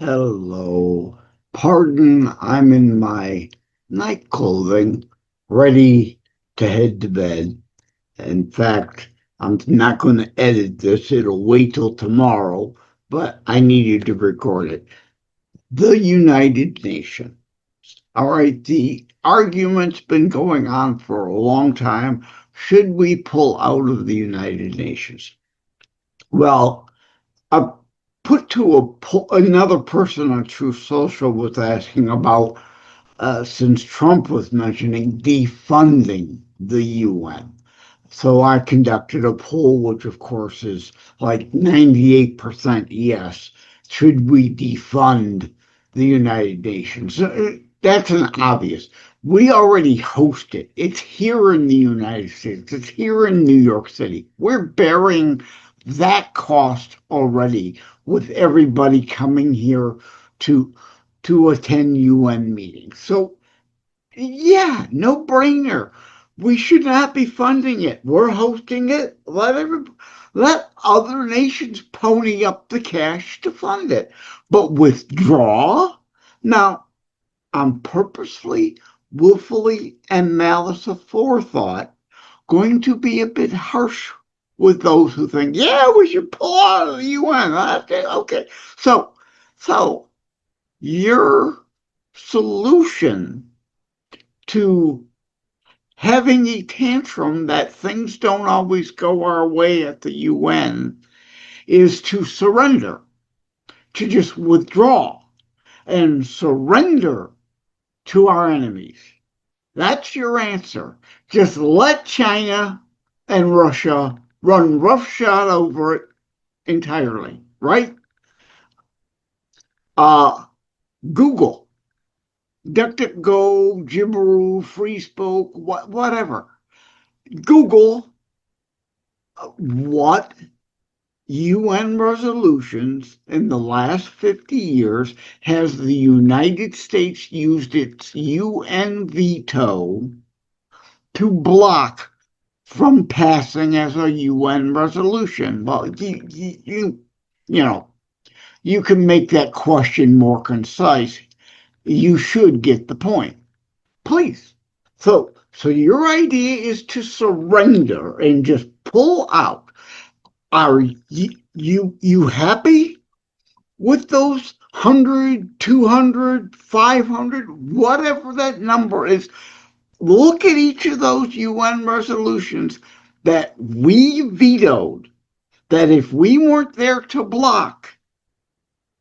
Hello. Pardon, I'm in my night clothing, ready to head to bed. In fact, I'm not going to edit this. It'll wait till tomorrow, but I needed to record it. The United Nations. All right, the argument's been going on for a long time. Should we pull out of the United Nations? Well, I put to another person on Truth Social was asking about since Trump was mentioning defunding the UN. So I conducted a poll, which of course is like 98% yes. Should we defund the United Nations? That's an obvious. We already host it. It's here in the United States. It's here in New York City. We're bearing that cost already with everybody coming here to attend UN meetings. So yeah, no brainer. We should not be funding it. We're hosting it. Let other nations pony up the cash to fund it, but withdraw. Now, I'm purposely, willfully, and malice aforethought going to be a bit harsh with those who think, yeah, we should pull out of the UN. Okay. So your solution to having a tantrum that things don't always go our way at the UN is to surrender, to just withdraw and surrender to our enemies. That's your answer. Just let China and Russia run roughshod over it entirely, right? Uh, Google, DuckDuckGo, Jibberoo, FreeSpoke, whatever. Google what UN resolutions in the last 50 years has the United States used its UN veto to block from passing as a UN resolution. Well, you know, you can make that question more concise. You should get the point. Please. So your idea is to surrender and just pull out. Are you happy with those 100, 200, 500, whatever that number is? Look at each of those UN resolutions that we vetoed, that if we weren't there to block,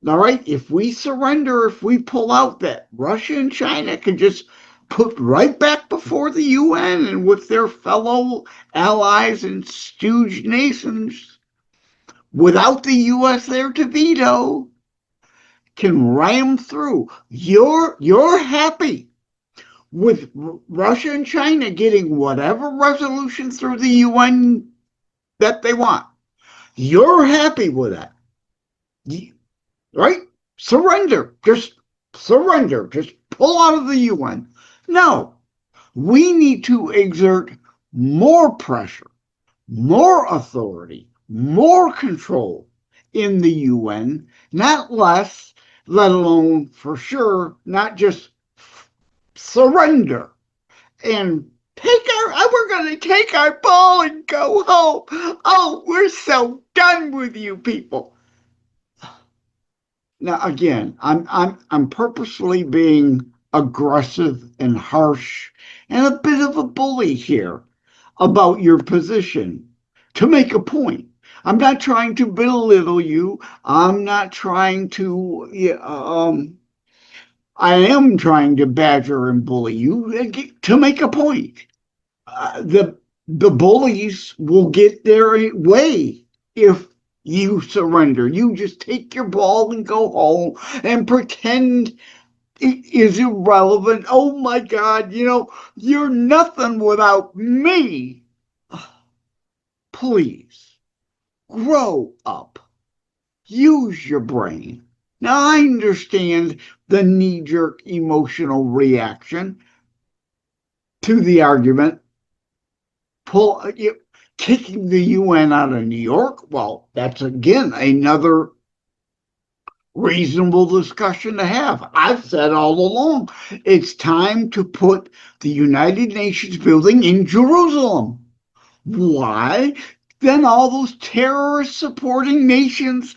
all right, if we surrender, if we pull out, that Russia and China can just put right back before the UN and with their fellow allies and stooge nations without the US there to veto, can ram through. You're happy with Russia and China getting whatever resolution through the UN that they want. You're happy with that, right? Surrender. Just surrender. Just pull out of the UN. No, we need to exert more pressure, more authority, more control in the UN, not less, let alone for sure, not just surrender and we're going to take our ball and go home. Oh, we're so done with you people. Now, again, I'm purposely being aggressive and harsh and a bit of a bully here about your position to make a point. I'm not trying to belittle you. I'm not trying to. I am trying to badger and bully you to make a point. The bullies will get their way if you surrender. You just take your ball and go home and pretend it is irrelevant. Oh my God, you're nothing without me. Please grow up. Use your brain. Now, I understand the knee jerk emotional reaction to the argument. Kicking the UN out of New York. Well, that's again another reasonable discussion to have. I've said all along, it's time to put the United Nations building in Jerusalem. Why? Then all those terrorist supporting nations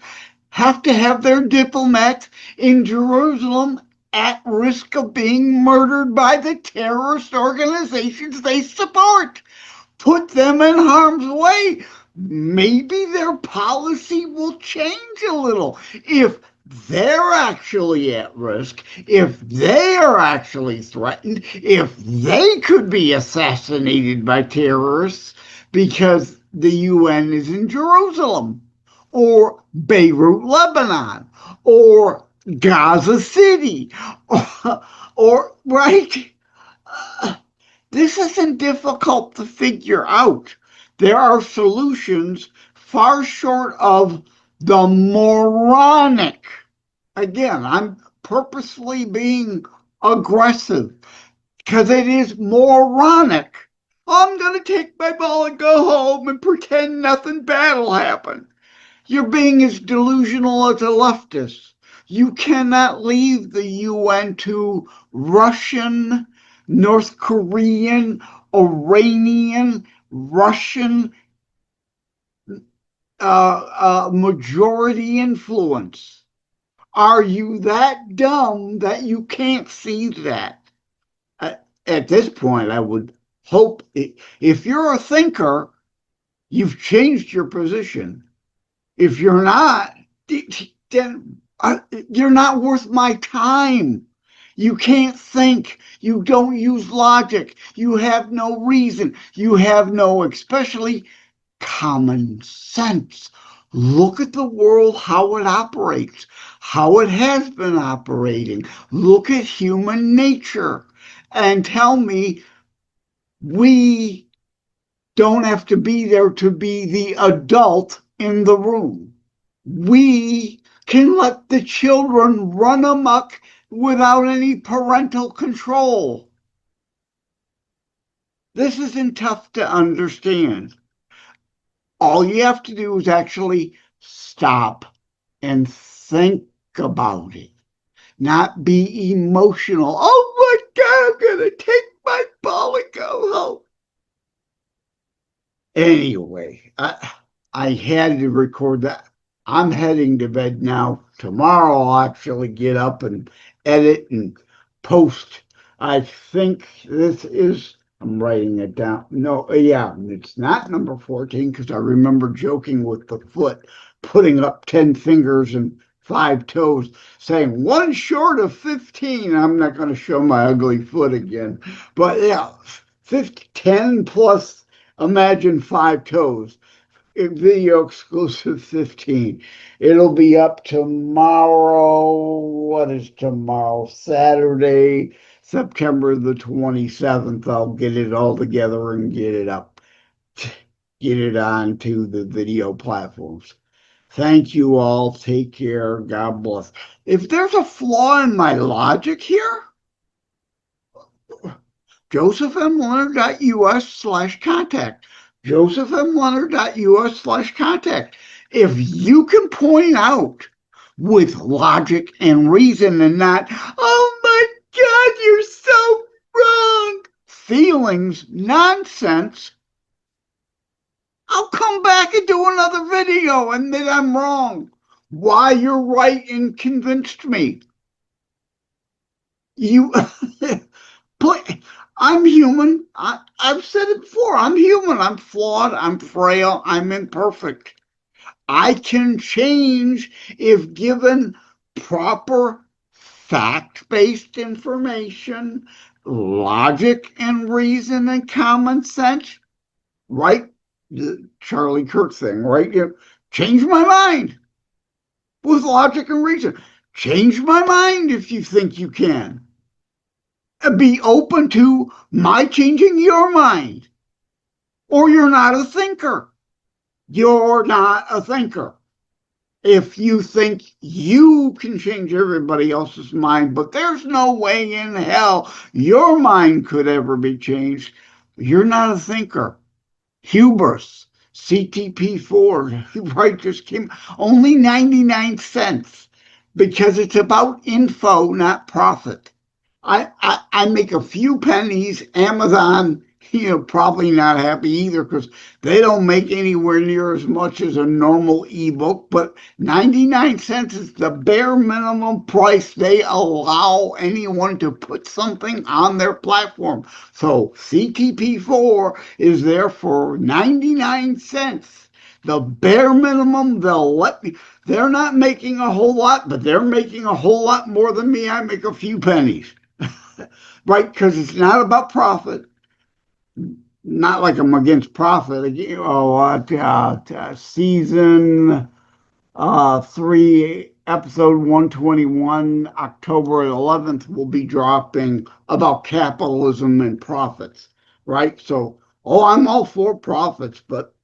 have to have their diplomats in Jerusalem at risk of being murdered by the terrorist organizations they support. Put them in harm's way. Maybe their policy will change a little. If they're actually at risk, if they are actually threatened, if they could be assassinated by terrorists because the UN is in Jerusalem, or Beirut, Lebanon, or Gaza City, or right? This isn't difficult to figure out. There are solutions far short of the moronic. Again, I'm purposely being aggressive because it is moronic. I'm going to take my ball and go home and pretend nothing bad will happen. You're being as delusional as a leftist. You cannot leave the UN to Russian, North Korean, Iranian, Russian majority influence. Are you that dumb that you can't see that? At this point, I would hope if you're a thinker, you've changed your position. If you're not, then you're not worth my time. You can't think. You don't use logic. You have no reason. You have no, especially common sense. Look at the world, how it operates, how it has been operating. Look at human nature and tell me we don't have to be there to be the adult in the room. We can let the children run amok without any parental control. This isn't tough to understand. All you have to do is actually stop and think about it, not be emotional. Oh my God, I'm going to take my ball and go home. Anyway, I had to record that. I'm heading to bed now. Tomorrow I'll actually get up and edit and post. I think this is, I'm writing it down. No, yeah, it's not number 14 because I remember joking with the foot, putting up 10 fingers and 5 toes, saying one short of 15. I'm not going to show my ugly foot again. But yeah, 10 plus, imagine 5 toes. Video exclusive 15. It'll be up tomorrow. What is tomorrow? Saturday, September the 27th. I'll get it all together and get it up. Get it onto the video platforms. Thank you all. Take care. God bless. If there's a flaw in my logic here, josephmleonard.us/contact. josephmleonard.us/contact. If you can point out with logic and reason and not, oh my God, you're so wrong, feelings, nonsense, I'll come back and do another video and admit I'm wrong. Why you're right and convinced me. You I'm human. I've said it before. I'm human. I'm flawed. I'm frail. I'm imperfect. I can change if given proper fact-based information, logic and reason and common sense. Right? The Charlie Kirk thing, right? Change my mind with logic and reason. Change my mind if you think you can. Be open to my changing your mind. Or you're not a thinker. You're not a thinker. If you think you can change everybody else's mind, but there's no way in hell your mind could ever be changed, you're not a thinker. Hubris, CTP 4, right, just came, only 99 cents. because it's about info, not profit. I make a few pennies. Amazon, probably not happy either because they don't make anywhere near as much as a normal ebook. But 99 cents is the bare minimum price they allow anyone to put something on their platform. So CTP4 is there for 99 cents. The bare minimum they'll let me. They're not making a whole lot, but they're making a whole lot more than me. I make a few pennies. Right? Because it's not about profit. Not like I'm against profit. Season 3, episode 121, October 11th, will be dropping about capitalism and profits. Right? So, I'm all for profits, but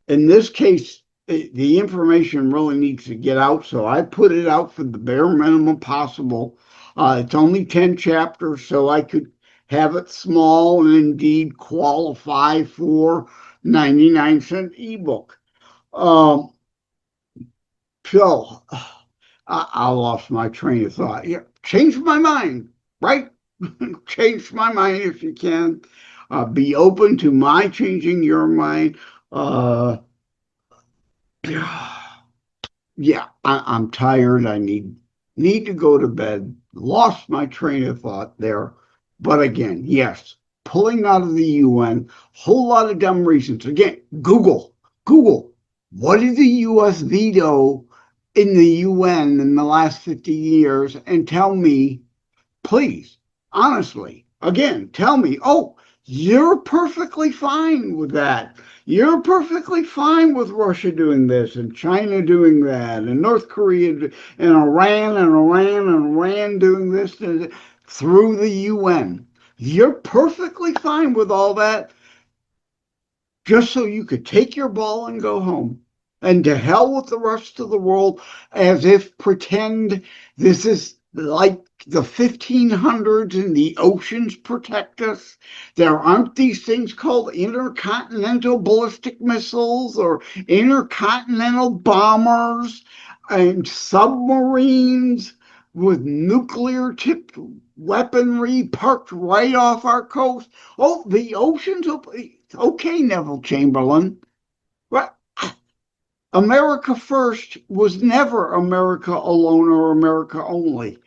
in this case, the information really needs to get out. So I put it out for the bare minimum possible. It's only 10 chapters, so I could have it small and indeed qualify for 99-cent ebook. So I lost my train of thought. Yeah, change my mind, right? Change my mind if you can. Be open to my changing your mind. Yeah, I'm tired. I need to go to bed. Lost my train of thought there. But again, yes, pulling out of the UN, whole lot of dumb reasons. Again, Google. What did the US veto in the UN in the last 50 years? And tell me, please, honestly, again, tell me, you're perfectly fine with that. You're perfectly fine with Russia doing this and China doing that and North Korea and Iran doing this through the UN. You're perfectly fine with all that just so you could take your ball and go home. And to hell with the rest of the world, as if pretend this is like the 1500s and the oceans protect us. There aren't these things called intercontinental ballistic missiles or intercontinental bombers and submarines with nuclear tipped weaponry parked right off our coast. The oceans, okay, Neville Chamberlain. Well, America first was never America alone or America only.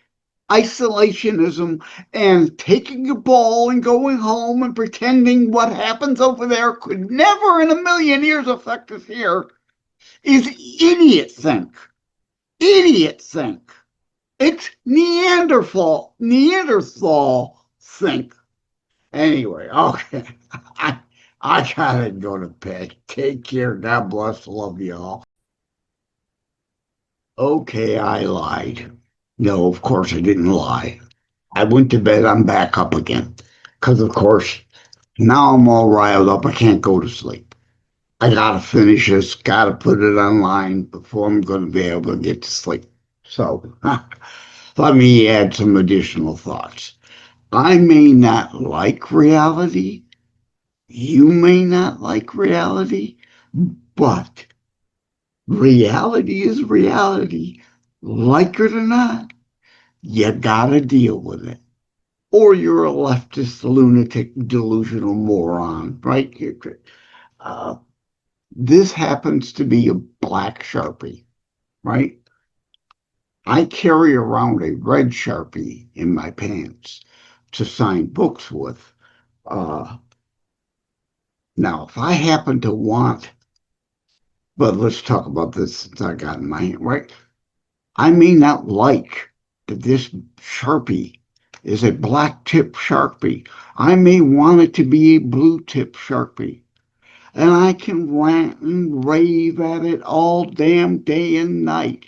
Isolationism and taking a ball and going home and pretending what happens over there could never in a million years affect us here is idiot think. Idiot think. It's Neanderthal think. Anyway, okay. I gotta go to bed. Take care. God bless. Love you all. Okay, I lied. No, of course I didn't lie. I went to bed. I'm back up again. Because, of course, now I'm all riled up. I can't go to sleep. I gotta finish this. Gotta put it online before I'm going to be able to get to sleep. So, let me add some additional thoughts. I may not like reality. You may not like reality, but reality is reality. Like it or not, you gotta deal with it. Or you're a leftist, lunatic, delusional moron, right? Uh, this happens to be a black Sharpie, right? I carry around a red Sharpie in my pants to sign books with. Uh, Now, if I happen to want, but let's talk about this since I got in my hand, right? I may not like that this Sharpie is a black tip Sharpie. I may want it to be a blue tip Sharpie. And I can rant and rave at it all damn day and night.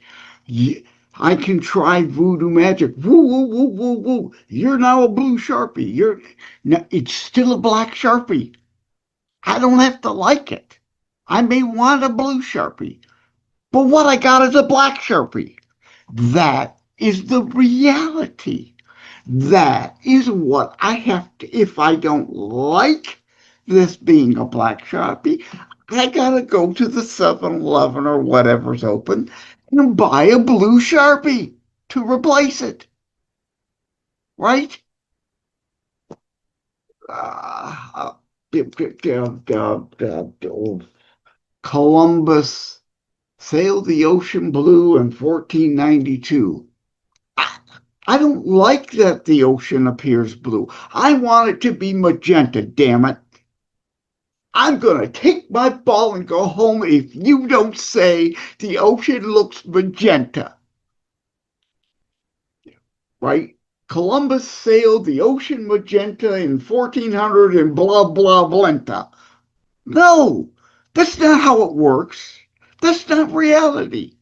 I can try voodoo magic. Woo, woo, woo, woo, woo. You're now a blue Sharpie. It's still a black Sharpie. I don't have to like it. I may want a blue Sharpie, but what I got is a black Sharpie. That is the reality. That is what I have to, if I don't like this being a black Sharpie, I gotta go to the 7-Eleven or whatever's open and buy a blue Sharpie. to replace it, right? Uh, Columbus sailed the ocean blue in 1492. I, I don't like that the ocean appears blue. I want it to be magenta, damn it. I'm going to take my ball and go home if you don't say the ocean looks magenta, right? Columbus sailed the ocean magenta in 1400 and blah, blah, blenta. No, that's not how it works. That's not reality.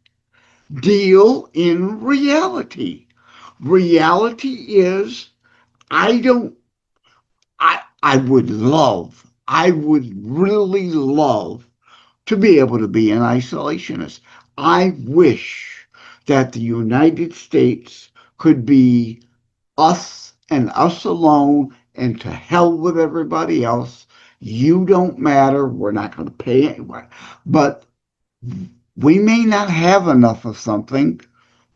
Deal in reality. Reality is, I don't, I would really love to be able to be an isolationist. I wish that the United States could be us and us alone and to hell with everybody else. You don't matter. We're not going to pay anyway. But we may not have enough of something.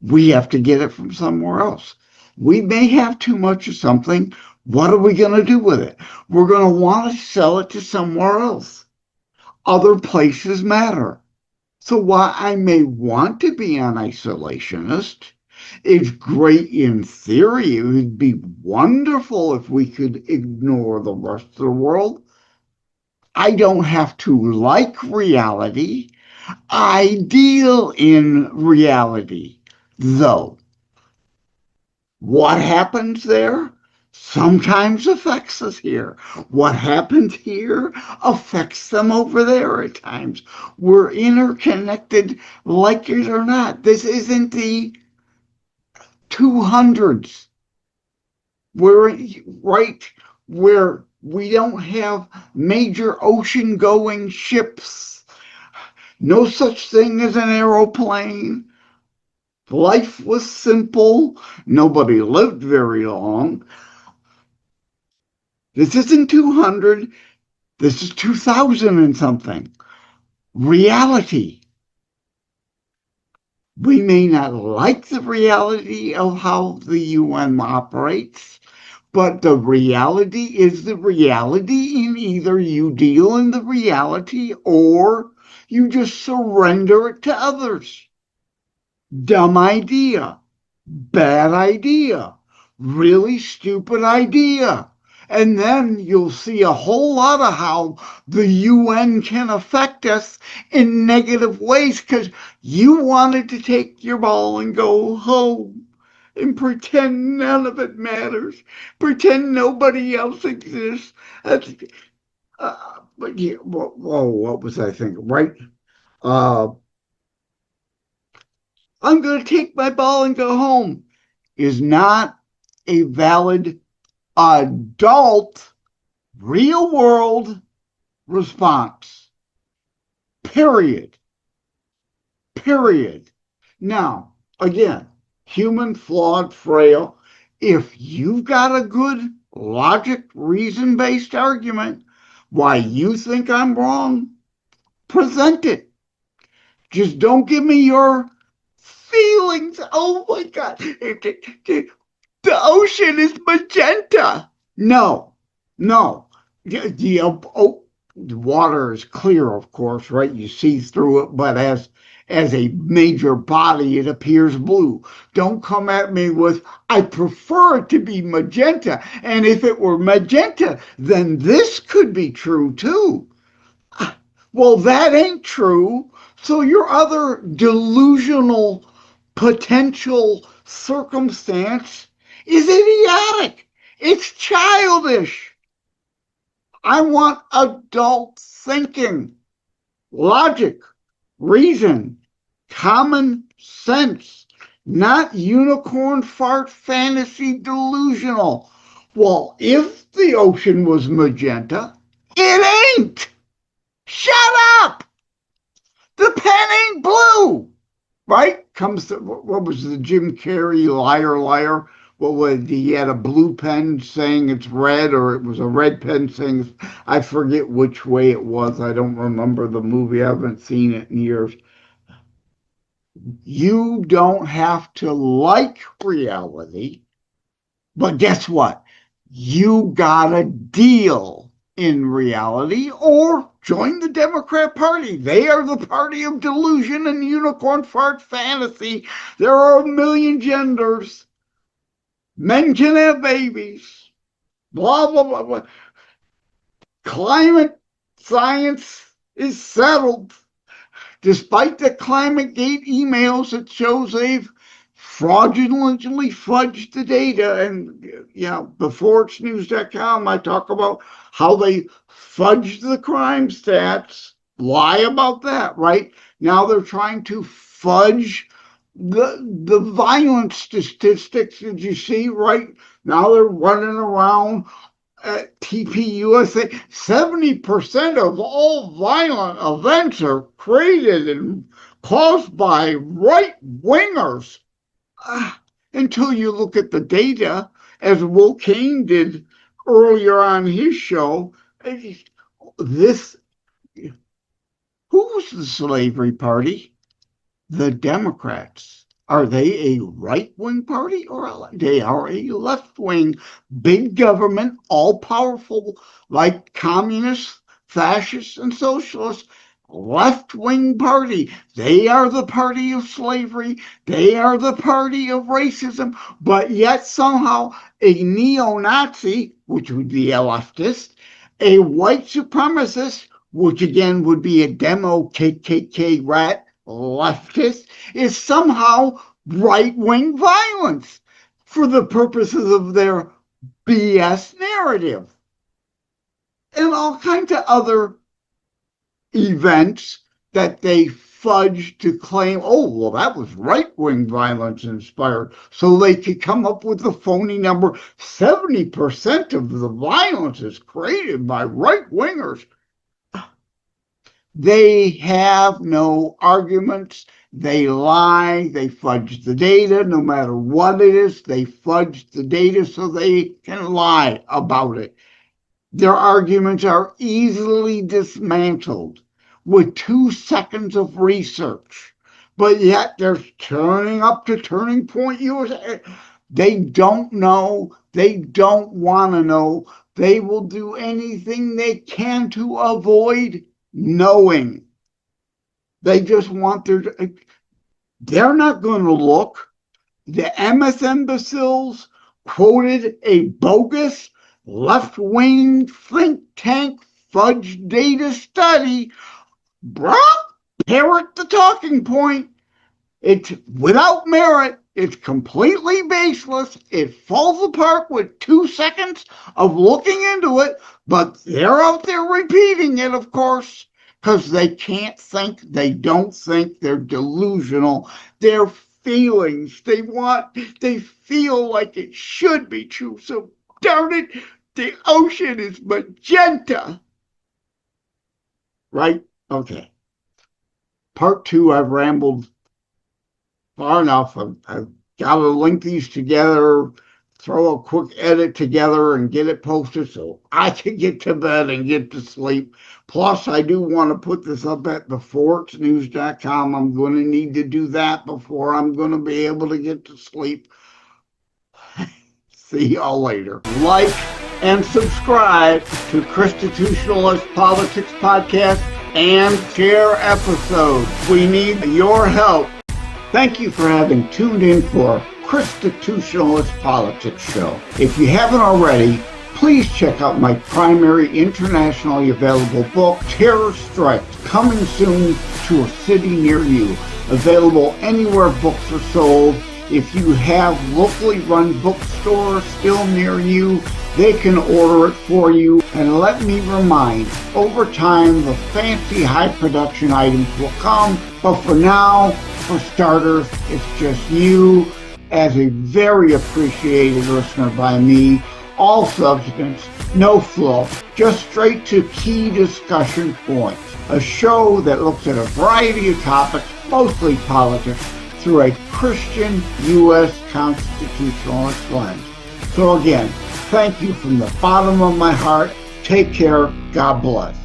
We have to get it from somewhere else. We may have too much of something. What are we going to do with it? We're going to want to sell it to somewhere else. Other places matter. So while I may want to be an isolationist, it's great in theory. It would be wonderful if we could ignore the rest of the world. I don't have to like reality. I deal in reality, though. What happens there sometimes affects us here. What happens here affects them over there at times. We're interconnected, like it or not. This isn't the 200s. We're right where we don't have major ocean going ships. No such thing as an aeroplane. Life was simple. Nobody lived very long. This isn't 200. This is 2000 and something. Reality. We may not like the reality of how the UN operates, but the reality is the reality, and either you deal in the reality or you just surrender it to others. Dumb idea. Bad idea. Really stupid idea. And then you'll see a whole lot of how the UN can affect us in negative ways because you wanted to take your ball and go home and pretend none of it matters, pretend nobody else exists. But yeah, whoa, what was I thinking? Right? Uh, I'm going to take my ball and go home is not a valid adult real world response. Period. Period. Now, again, human, flawed, frail. If you've got a good logic, reason based argument why you think I'm wrong, present it. Just don't give me your feelings. Oh my God. The ocean is magenta. No, no. The water is clear, of course, right? You see through it, but as a major body, it appears blue. Don't come at me with, I prefer it to be magenta. And if it were magenta, then this could be true too. Well, that ain't true. So your other delusional potential circumstance is idiotic. It's childish. I want adult thinking, logic, reason, common sense, not unicorn fart fantasy delusional. Well, if the ocean was magenta, it ain't. Shut up! The pen ain't blue! Right? Comes to, what was the Jim Carrey liar, liar? What was he had a blue pen saying it's red, or it was a red pen saying, I forget which way it was. I don't remember the movie. I haven't seen it in years. You don't have to like reality, but guess what? You got a deal in reality, or join the Democrat Party. They are the party of delusion and unicorn fart fantasy. There are a million genders. Men can have babies. Blah, blah, blah, blah. Climate science is settled. Despite the ClimateGate emails that shows they've fraudulently fudged the data, and before it's news.com, I talk about how they fudged the crime stats, lie about that, right? Now they're trying to fudge the violence statistics. Did you see, right? Now they're running around TPUSA, 70% of all violent events are created and caused by right-wingers. Until you look at the data, as Will Kane did earlier on his show, who's the slavery party? The Democrats. Are they a right-wing party, or they are a left-wing, big government, all-powerful, like communists, fascists, and socialists, left-wing party? They are the party of slavery. They are the party of racism. But yet somehow a neo-Nazi, which would be a leftist, a white supremacist, which again would be a demo KKK rat, leftist, is somehow right-wing violence for the purposes of their BS narrative. And all kinds of other events that they fudge to claim, oh, well, that was right-wing violence inspired. So they could come up with the phony number, 70% of the violence is created by right-wingers. They have no arguments. They lie. They fudge the data. No matter what it is, they fudge the data so they can lie about it. Their arguments are easily dismantled with 2 seconds of research. But yet they're turning up to Turning Point USA. They don't know. They don't want to know. They will do anything they can to avoid knowing. They just want they're not going to look. The MS imbeciles quoted a bogus left-wing think tank fudge data study. Bruh, parrot the talking point. It's without merit. It's completely baseless. It falls apart with 2 seconds of looking into it, but they're out there repeating it, of course, because they can't think. They don't think. They're delusional. Their feelings, they feel like it should be true. So darn it, the ocean is magenta. Right? Okay. Part 2, I've rambled far enough. I've got to link these together, throw a quick edit together, and get it posted so I can get to bed and get to sleep. Plus, I do want to put this up at beforeitsnews.com. I'm going to need to do that before I'm going to be able to get to sleep. See y'all later. Like and subscribe to Constitutionalist Politics Podcast and share episodes. We need your help. Thank you for having tuned in for Constitutionalist Politics Show. If you haven't already, please check out my primary internationally available book, Terror Strikes, coming soon to a city near you. Available anywhere books are sold. If you have locally run bookstores still near you, they can order it for you. And let me remind, over time, the fancy high production items will come. But for now, for starters, it's just you as a very appreciated listener by me. All substance, no fluff, just straight to key discussion points. A show that looks at a variety of topics, mostly politics, through a Christian U.S. constitutionalist lens. So again, thank you from the bottom of my heart. Take care. God bless.